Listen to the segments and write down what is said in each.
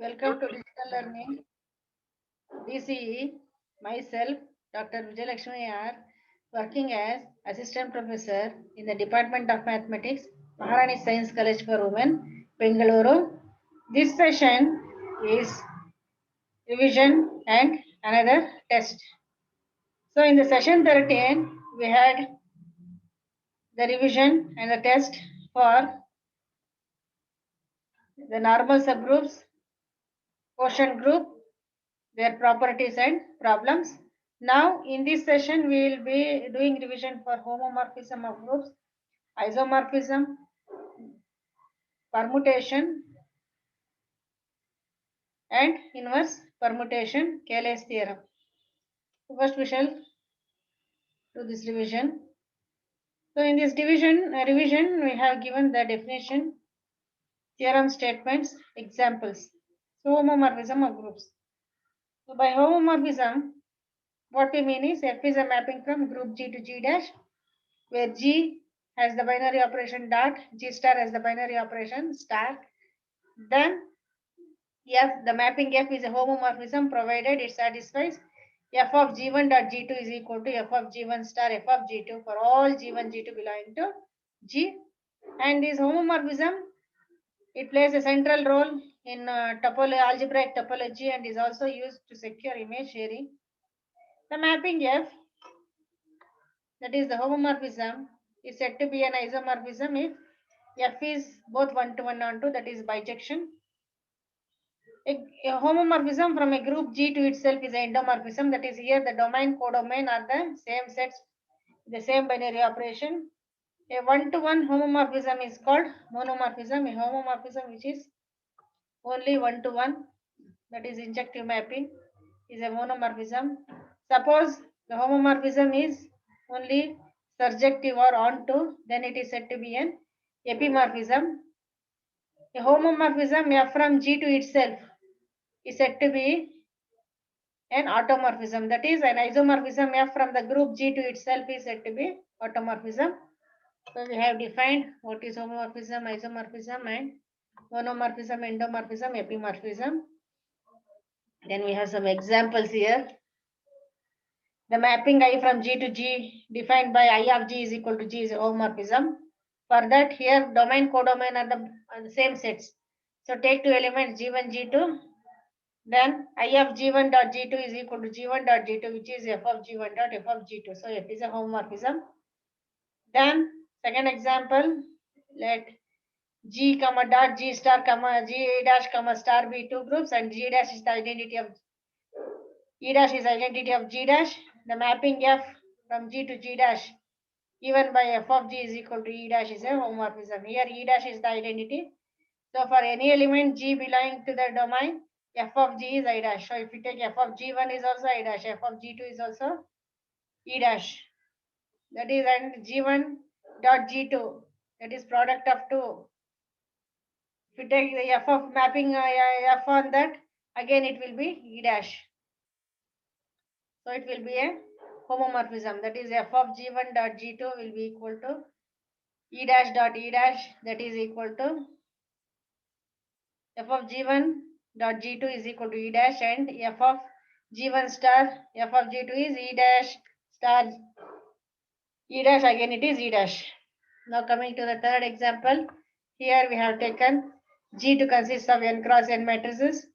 Welcome to Digital Learning. DCE, myself, Dr. Vijayalakshmi R, working as Assistant Professor in the Department of Mathematics, Maharani Science College for Women, Bengaluru. This session is revision and another test. So in the session 13, we had the revision and the test for the normal subgroups, quotient group, their properties and problems. Now in this session we will be doing revision for homomorphism of groups, isomorphism, permutation and inverse permutation, Cayley's theorem. First we shall do this revision. So in this revision we have given the definition, theorem statements, examples. So homomorphism of groups. So by homomorphism what we mean is F is a mapping from group G to G dash, where G has the binary operation dot, G star has the binary operation star. Then F, the mapping F is a homomorphism provided it satisfies F of G1 dot G2 is equal to F of G1 star F of G2 for all G1, G2 belonging to G. And this homomorphism, it plays a central role in algebraic topology and is also used to secure image sharing. The mapping F, that is the homomorphism, is said to be an isomorphism if F is both 1 to 1 on 2, that is bijection. A homomorphism from a group G to itself is an endomorphism, that is here the domain, codomain are the same sets, the same binary operation. A 1 to 1 homomorphism is called monomorphism, a homomorphism which is only 1 to 1, that is injective mapping, is a monomorphism. Suppose the homomorphism is only surjective or onto, then it is said to be an epimorphism. A homomorphism F from G to itself is said to be an automorphism. That is, an isomorphism F from the group G to itself is said to be automorphism. So we have defined what is homomorphism, isomorphism, and monomorphism, endomorphism, epimorphism. Then we have some examples here. The mapping I from G to G defined by I of G is equal to G is a homomorphism. For that, here domain, codomain are the same sets. So take two elements G1, G2. Then I of G1 dot G2 is equal to G1 dot G2, which is F of G1 dot F of G2. So F is a homomorphism. Then second example, let G comma dot G star comma G dash comma star be two groups and G dash is the identity of E dash is identity of G dash. The mapping F from G to G dash given by F of G is equal to E dash is a homomorphism. Here E dash is the identity. So for any element G belonging to the domain, F of G is I dash. So if you take F of G1 is also I dash, F of G2 is also E dash. That is, and G1 dot G2, that is product of two. If you take the F of mapping F on that, again it will be E dash. So it will be a homomorphism. That is F of G1 dot G2 will be equal to E dash dot E dash, that is equal to F of G1 dot G2 is equal to E dash, and F of G1 star F of G2 is E dash star E dash, again it is E dash. Now coming to the third example, here we have taken G to consist of n cross n matrices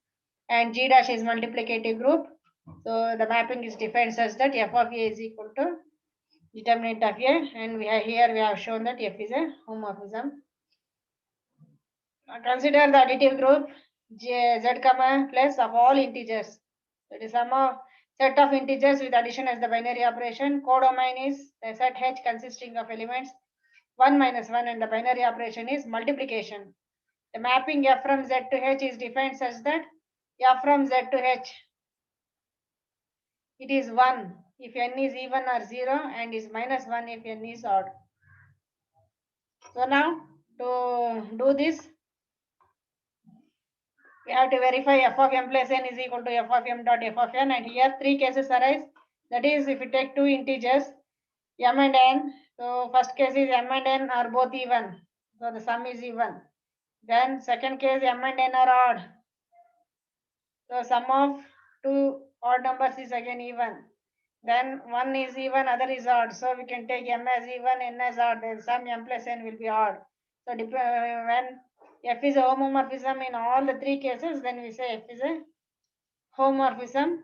and G dash is multiplicative group. So the mapping is defined such that F of A is equal to determinant of A, and we have shown that F is a homomorphism. Now consider the additive group Z comma plus of all integers. That is sum of set of integers with addition as the binary operation. Codomain is a set H consisting of elements 1 minus 1, and the binary operation is multiplication. The mapping F from Z to H is defined such that F from Z to H, it is 1 if n is even or 0 and is minus 1 if n is odd. So now to do this, we have to verify F of m plus n is equal to F of m dot F of n, and here three cases arise. That is, if you take two integers m and n, so first case is m and n are both even, so the sum is even. Then second case m and n are odd, So sum of two odd numbers is again even. Then one is even, other is odd. So we can take m as even, n as odd. Then sum m plus n will be odd. So when f is a homomorphism in all the three cases, then we say f is a homomorphism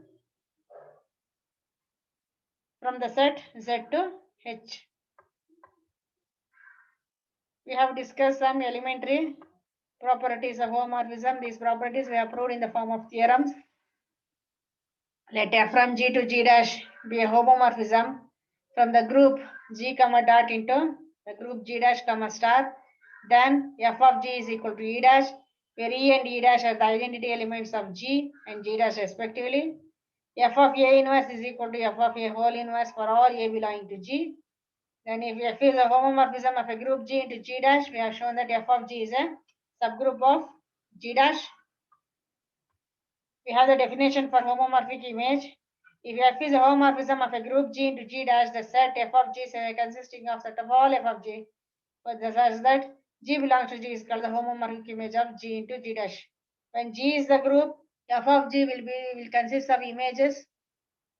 from the set Z to H. We have discussed some elementary properties of homomorphism. These properties we have proved in the form of theorems. Let f from G to G dash be a homomorphism from the group G comma dot into the group G dash comma star. Then f of G is equal to E dash, where E and E dash are the identity elements of G and G dash respectively. F of A inverse is equal to f of A whole inverse for all A belonging to G. Then if f is a homomorphism of a group G into G dash, we have shown that f of G is a subgroup of G dash. We have the definition for homomorphic image. If f is a homomorphism of a group G into G dash, the set f of G is consisting of set of all f of G. But the such that G belongs to G is called the homomorphic image of G into G dash. When G is the group, f of G will consist of images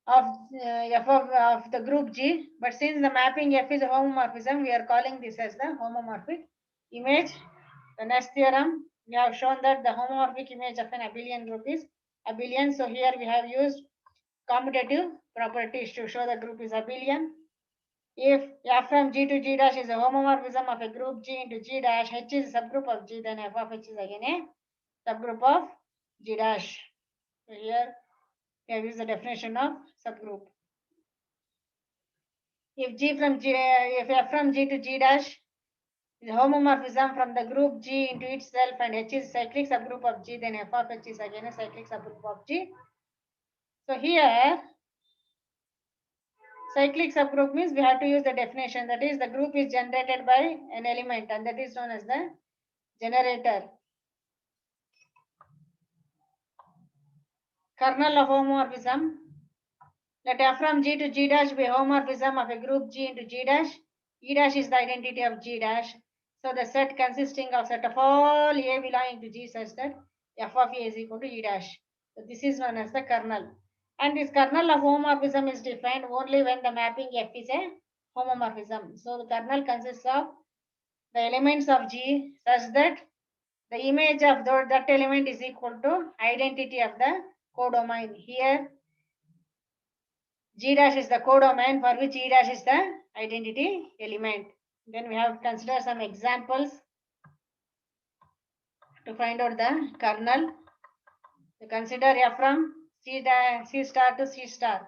of f of the group G. But since the mapping f is a homomorphism, we are calling this as the homomorphic image. The next theorem, we have shown that the homomorphic image of an abelian group is abelian. So here we have used commutative properties to show the group is abelian. If f from G to G dash is a homomorphism of a group G into G dash, H is a subgroup of G, then f of H is again a subgroup of G dash. So here we have used the definition of subgroup. If f from G to G dash is a homomorphism from the group G into itself and H is cyclic subgroup of G, then f of H is again a cyclic subgroup of G. So here cyclic subgroup means we have to use the definition, that is the group is generated by an element and that is known as the generator. Kernel of homomorphism. Let f from G to G dash be a homomorphism of a group G into G dash. E dash is the identity of G dash. So the set consisting of set of all A belonging to G such that f of A is equal to E dash. So this is known as the kernel. And this kernel of homomorphism is defined only when the mapping F is a homomorphism. So the kernel consists of the elements of G such that the image of that element is equal to identity of the codomain. Here G dash is the codomain for which E dash is the identity element. Then we have considered some examples to find out the kernel. We consider f from C star to C star.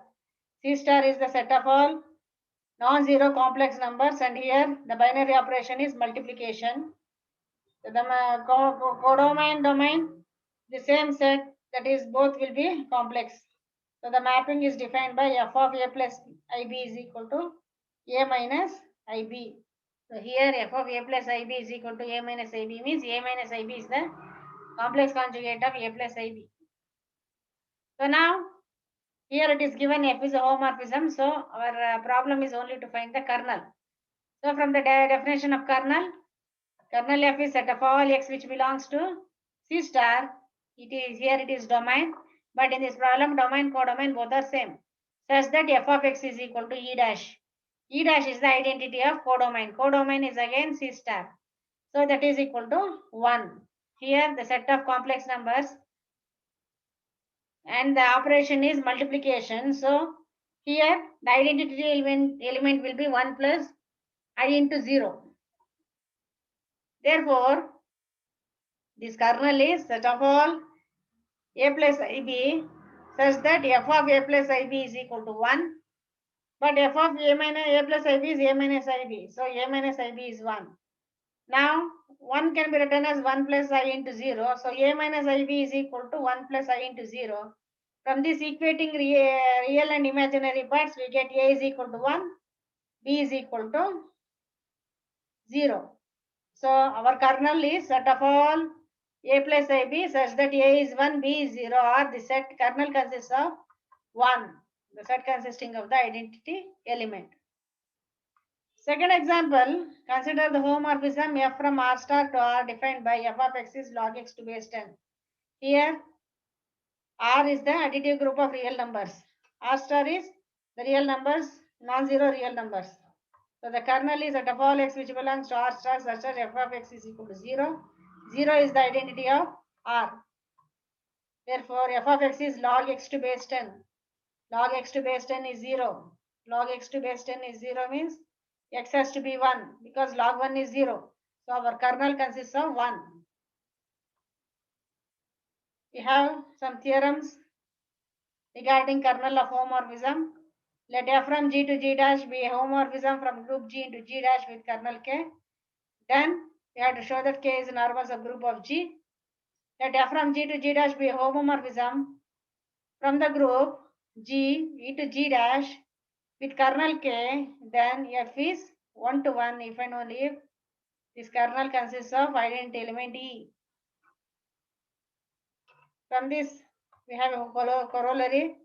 C star is the set of all non-zero complex numbers and here the binary operation is multiplication. So the codomain domain, the same set, that is both will be complex. So the mapping is defined by f of A plus IB is equal to A minus IB. So here f of A plus IB is equal to A minus IB means A minus IB is the complex conjugate of A plus IB. So now here it is given f is a homomorphism. So our problem is only to find the kernel. So from the definition of kernel f is set of all x which belongs to C star. It is domain, but in this problem domain codomain both are same, such that f of x is equal to E dash. E dash is the identity of codomain. Codomain is again C star. So that is equal to 1. Here the set of complex numbers and the operation is multiplication. So here the identity element will be 1 plus I into 0. Therefore, this kernel is set of all A plus IB such that f of A plus IB is equal to 1. But f of A plus IB is A minus IB. So A minus IB is 1. Now 1 can be written as 1 plus I into 0. So A minus IB is equal to 1 plus I into 0. From this equating real and imaginary parts, we get A is equal to 1, B is equal to 0. So our kernel is set of all A plus IB such that A is 1, B is 0, or the set kernel consists of 1, the set consisting of the identity element. Second example, consider the homomorphism f from R star to R defined by f of x is log x to base 10. Here R is the additive group of real numbers. R star is the real numbers, non-zero real numbers. So the kernel is at of all x which belongs to R star such that f of x is equal to 0. 0 is the identity of R. Therefore, f of x is log x to base 10. Log x to base 10 is 0. Log x to base 10 is 0 means x has to be 1 because log 1 is 0. So our kernel consists of 1. We have some theorems regarding kernel of homomorphism. Let f from G to G dash be a homomorphism from group G into G dash with kernel K. Then we have to show that K is a normal subgroup of G. Let f from G to G dash be a homomorphism from the group G into G dash with kernel K. Then f is 1 to 1 if and only if this kernel consists of identity element E. From this, we have a corollary.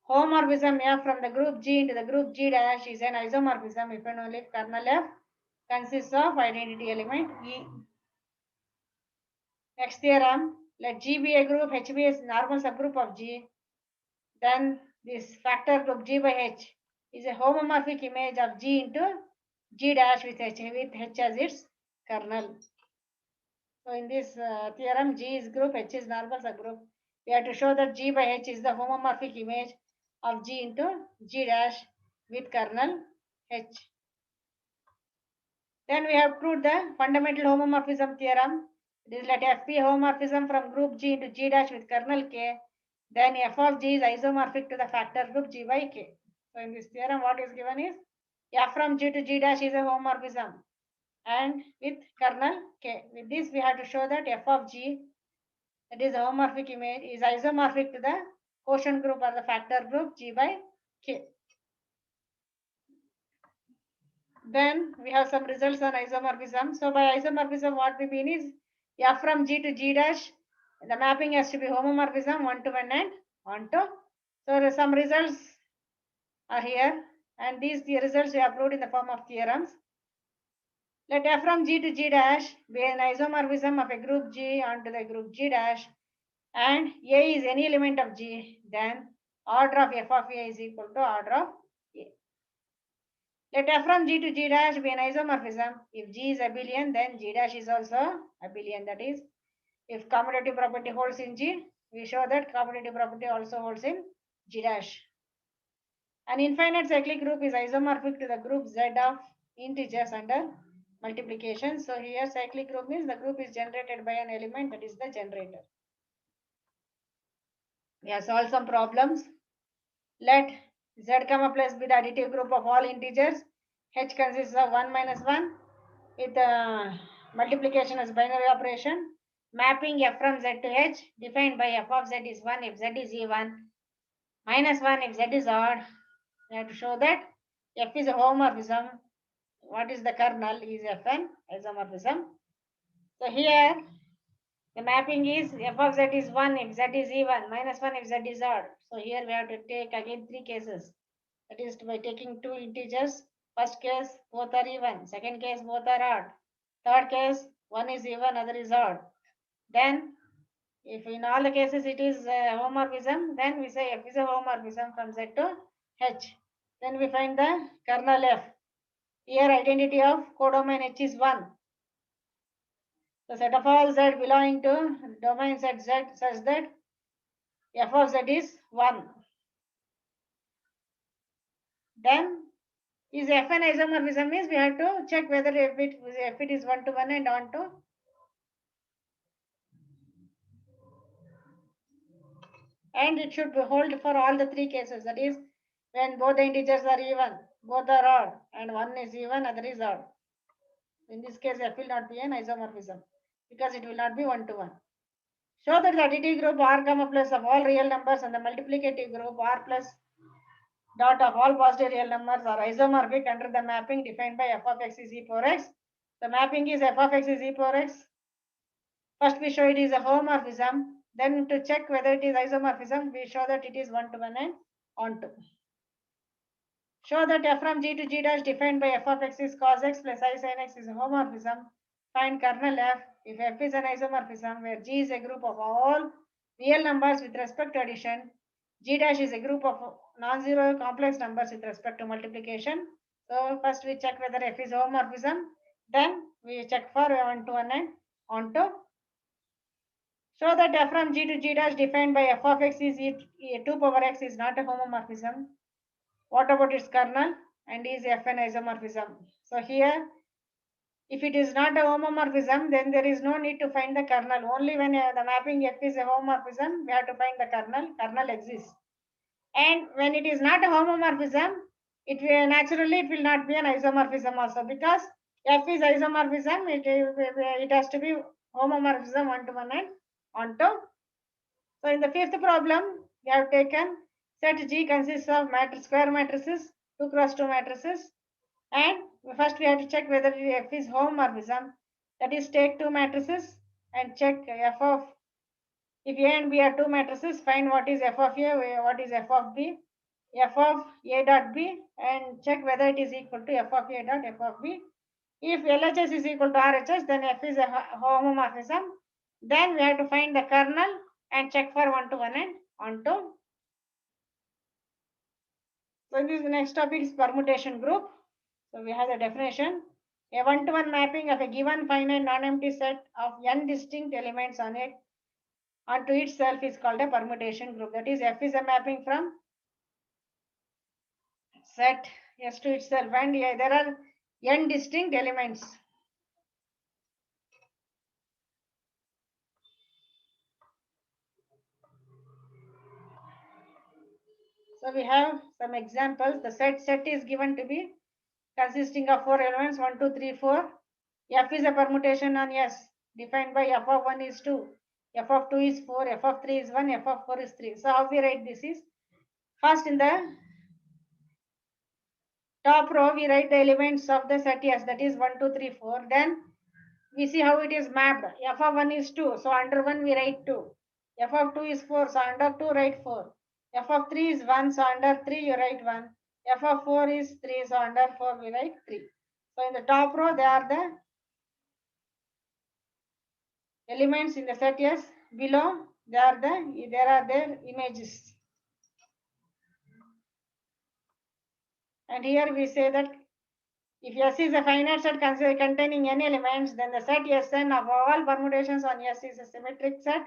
Homomorphism F from the group G into the group G dash is an isomorphism if and only if kernel F consists of identity element E. Next theorem, let G be a group, H be a normal subgroup of G. Then this factor group G by H is a homomorphic image of G into G dash with H as its kernel. So in this theorem, G is group, H is normal subgroup. We have to show that G by H is the homomorphic image of G into G dash with kernel H. Then we have proved the fundamental homomorphism theorem. It is let F be homomorphism from group G into G dash with kernel K. Then F of G is isomorphic to the factor group G by K. So in this theorem, what is given is F from G to G dash is a homomorphism and with kernel K. With this, we have to show that F of G, that is a homomorphic image, is isomorphic to the quotient group or the factor group G by K. Then we have some results on isomorphism. So by isomorphism, what we mean is F from G to G dash, the mapping has to be homomorphism 1 to 1 and 1 to. So some results are here, and these results we have proved in the form of theorems. Let F from G to G dash be an isomorphism of a group G onto the group G dash, and A is any element of G, then order of F of A is equal to order of A. Let F from G to G dash be an isomorphism. If G is abelian, then G dash is also abelian. That is, if commutative property holds in G, we show that commutative property also holds in G dash. An infinite cyclic group is isomorphic to the group Z of integers under multiplication. So here cyclic group means the group is generated by an element, that is the generator. We have solved some problems. Let Z comma plus be the additive group of all integers. H consists of 1 minus 1 with multiplication as binary operation. Mapping F from Z to H defined by F of Z is 1 if Z is even, minus 1 if Z is odd. We have to show that F is a homomorphism. What is the kernel is Fn isomorphism. So here the mapping is F of Z is 1 if Z is even, minus 1 if Z is odd. So here we have to take again 3 cases. That is by taking 2 integers. First case, both are even. Second case, both are odd. Third case, one is even, other is odd. Then, if in all the cases it is homomorphism, then we say F is a homomorphism from Z to H. Then we find the kernel F. Here identity of codomain H is 1. The set of all Z belonging to domain set Z such that F of Z is 1. Then is F an isomorphism means we have to check whether if it is 1 to 1 and on to. And it should hold for all the 3 cases. That is when both the integers are even, both are odd, and one is even, other is odd. In this case, F will not be an isomorphism because it will not be 1 to 1. Show that the additive group R comma plus of all real numbers and the multiplicative group R plus dot of all positive real numbers are isomorphic under the mapping defined by F of x is e power x. The mapping is F of x is e power x. First we show it is a homomorphism. Then to check whether it is isomorphism, we show that it is 1 to 1 and on to. Show that F from G to G dash defined by F of x is cos x plus I sin x is a homomorphism. Find kernel F if F is an isomorphism where G is a group of all real numbers with respect to addition. G dash is a group of non-zero complex numbers with respect to multiplication. So first we check whether F is homomorphism. Then we check for 1 to 1 and onto. Show that f from G to G dash defined by f of x is 2 power x is not a homomorphism. What about its kernel? And is f an isomorphism? So here, if it is not a homomorphism, then there is no need to find the kernel. Only when the mapping f is a homomorphism, we have to find the kernel. Kernel exists. And when it is not a homomorphism, it will not be an isomorphism also, because f is isomorphism. It has to be homomorphism 1 to 1 and onto. So in the fifth problem, we have taken set G consists of square matrices, 2 cross 2 matrices, and first we have to check whether F is homomorphism. That is, take 2 matrices and check F of, if A and B are 2 matrices, find what is F of A, what is F of B, F of A dot B, and check whether it is equal to F of A dot F of B. If LHS is equal to RHS, then F is a homomorphism. Then we have to find the kernel and check for 1 to 1 and onto. So this next topic is permutation group. So we have the definition. A 1-to-1 mapping of a given finite non-empty set of n distinct elements on it onto itself is called a permutation group. That is, F is a mapping from set S to itself, and there are n distinct elements. So we have some examples. The set is given to be consisting of 4 elements, 1, 2, 3, 4. F is a permutation on S, defined by f of 1 is 2, f of 2 is 4, f of 3 is 1, f of 4 is 3. So how we write this is, first in the top row we write the elements of the set S, that is 1, 2, 3, 4. Then we see how it is mapped. F of 1 is 2, so under 1 we write 2. F of 2 is 4, so under 2 write 4. F of 3 is 1, so under 3 you write 1. F of 4 is 3, so under 4 we write 3. So in the top row they are the elements in the set S. Below there are their images. And here we say that if S is a finite set containing n elements, then the set Sn of all permutations on S is a symmetric set,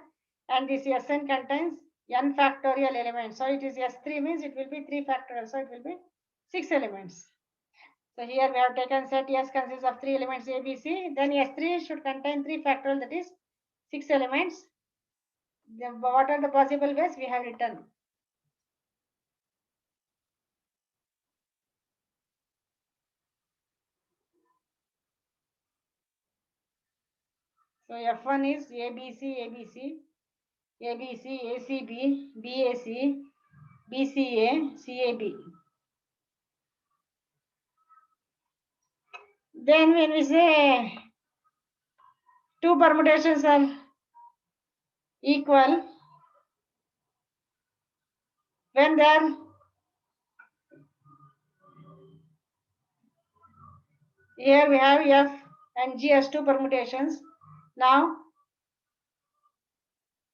and this Sn contains n factorial elements. So it is S3 means it will be 3 factorial, so it will be 6 elements. So here we have taken set S consists of 3 elements A, B, C. Then S3 should contain 3 factorial, that is 6 elements. Then what are the possible ways we have written? So F1 is ABC, ABC, ABC, ACB, BAC, BCA, CAB. Then when we say two permutations are equal, when they are here we have F and G as two permutations. Now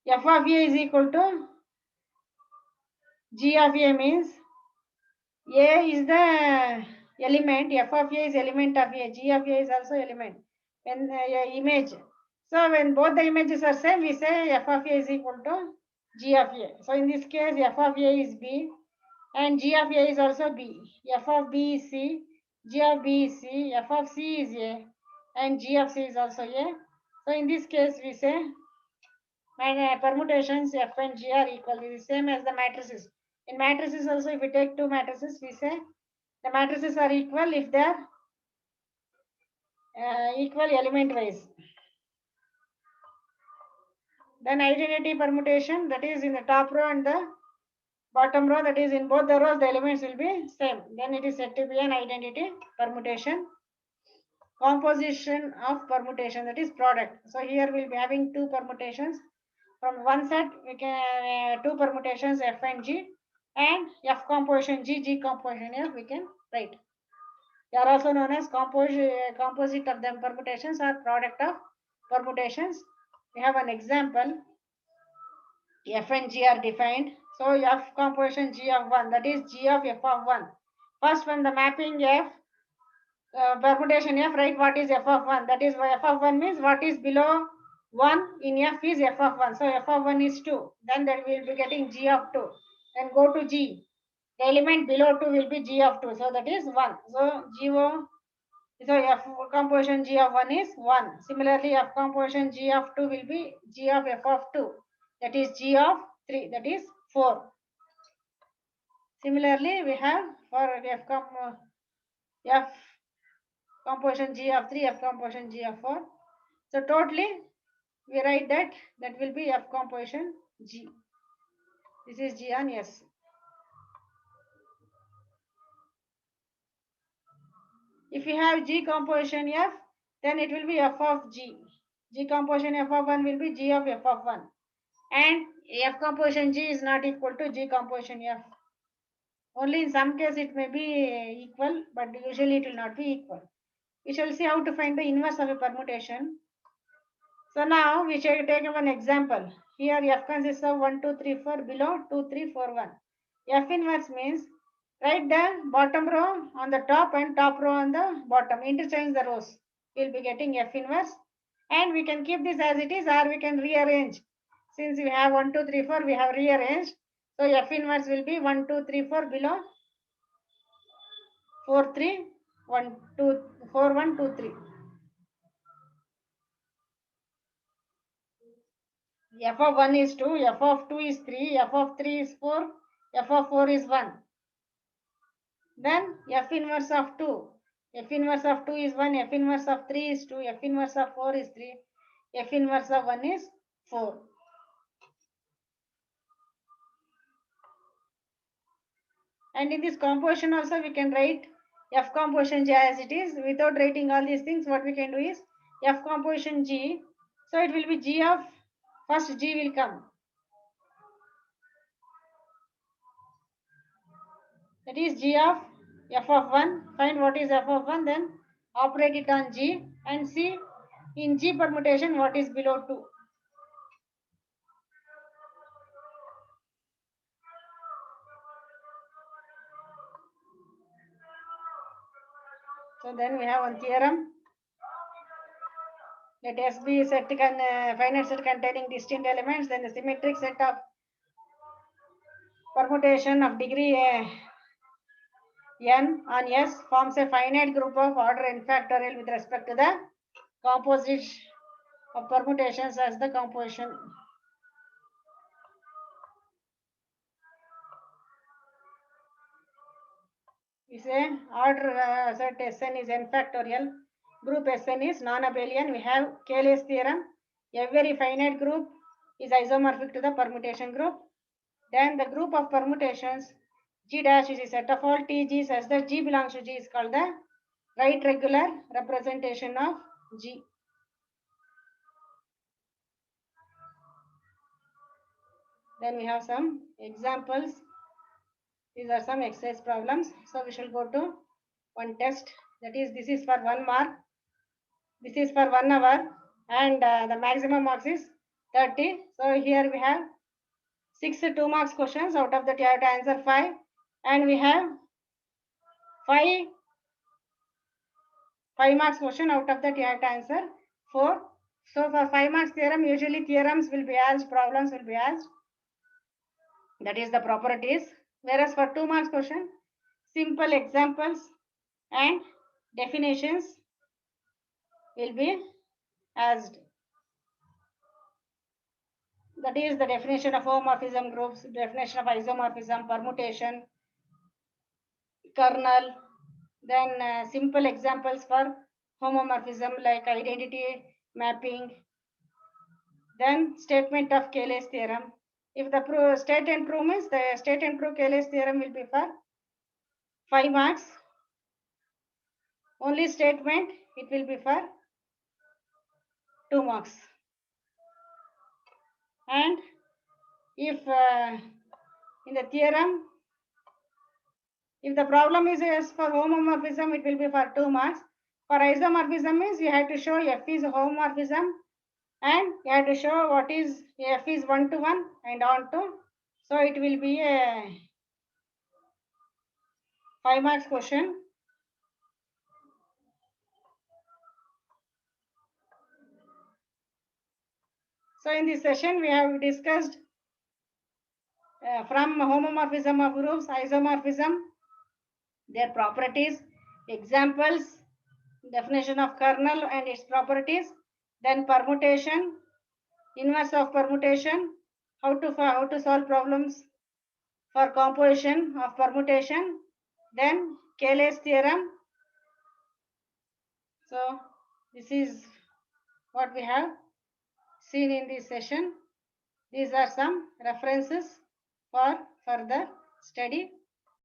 F of A is equal to G of A, means A is the element, F of A is element of A, G of A is also element, when image. So when both the images are same, we say F of A is equal to G of A. So in this case, F of A is B and G of A is also B. F of B is C, G of B is C, F of C is A, and G of C is also A. So in this case, we say permutations F and G are equal. It is same as the matrices. In matrices also, if we take two matrices, we say the matrices are equal if they are equal element wise. Then identity permutation, that is in the top row and the bottom row, that is in both the rows the elements will be same. Then it is said to be an identity permutation. Composition of permutation, that is product. So here we'll be having two permutations. From one set we can two permutations F and G, and F composition G, G composition F we can write. They are also known as composite of them permutations or product of permutations. We have an example. F and G are defined. So F composition G of 1, that is G of F of 1. First, from the mapping F, permutation F, write what is F of 1. That is why F of 1 means what is below 1 in F is F of 1. So F of 1 is 2. Then that we will be getting G of 2. Then go to G. The element below 2 will be G of 2. So that is 1. So so F composition G of 1 is 1. Similarly, F composition G of 2 will be G of F of 2. That is G of 3. That is 4. Similarly, we have for F composition G of 3, F composition G of 4. So totally, we write that will be F composition G. This is G on S. If you have G composition F, then it will be F of G. G composition F of 1 will be G of F of 1. And F composition G is not equal to G composition F. Only in some case it may be equal, but usually it will not be equal. We shall see how to find the inverse of a permutation. So now we shall take one example. Here F consists of 1, 2, 3, 4, below 2, 3, 4, 1. F inverse means write the bottom row on the top and top row on the bottom. Interchange the rows. We will be getting F inverse. And we can keep this as it is, or we can rearrange. Since we have 1, 2, 3, 4, we have rearranged. So F inverse will be 1, 2, 3, 4 below 4, 3, 1, 2, 4, 1, 2, 3. F of 1 is 2, F of 2 is 3, F of 3 is 4, F of 4 is 1. Then F inverse of 2. F inverse of 2 is 1, F inverse of 3 is 2, F inverse of 4 is 3, F inverse of 1 is 4. And in this composition also we can write F composition G as it is. Without writing all these things, what we can do is F composition G. So it will be G of, first G will come. That is G of F of 1. Find what is F of 1, then operate it on G and see in G permutation what is below 2. So then we have one theorem. Let S be set finite set containing distinct elements, then the symmetric set of permutation of degree n on S forms a finite group of order n factorial with respect to the composite of permutations as the composition. We say order set Sn is n factorial. Group Sn is non-abelian. We have Cayley's theorem. Every finite group is isomorphic to the permutation group. Then the group of permutations G dash is a set of all Tg such that G belongs to G is called the right regular representation of G. Then we have some examples. These are some exercise problems. So we shall go to one test. That is, this is for 1 mark. This is for 1 hour. And the maximum marks is 30. So here we have 6 2 marks questions. Out of that you have to answer 5. And we have 5 marks question. Out of that you have to answer 4. So for 5 marks theorem, usually theorems will be asked, problems will be asked. That is the properties. Whereas for 2 marks question, simple examples and definitions will be asked. That is the definition of homomorphism groups, definition of isomorphism, permutation, kernel, then simple examples for homomorphism like identity mapping, then statement of Cayley's theorem. If the state and prove means the state and prove Cayley's theorem will be for 5 marks. Only statement it will be for 2 marks. And if in the theorem, if the problem is yes, for homomorphism, it will be for 2 marks. For isomorphism means you have to show F is a homomorphism and you have to show what is F is 1 to 1 and on to. So it will be a 5 marks question. So in this session we have discussed from homomorphism of groups, isomorphism, their properties, examples, definition of kernel and its properties, then permutation, inverse of permutation, how to solve problems for composition of permutation, then Cayley's theorem. So this is what we have seen in this session. These are some references for further study.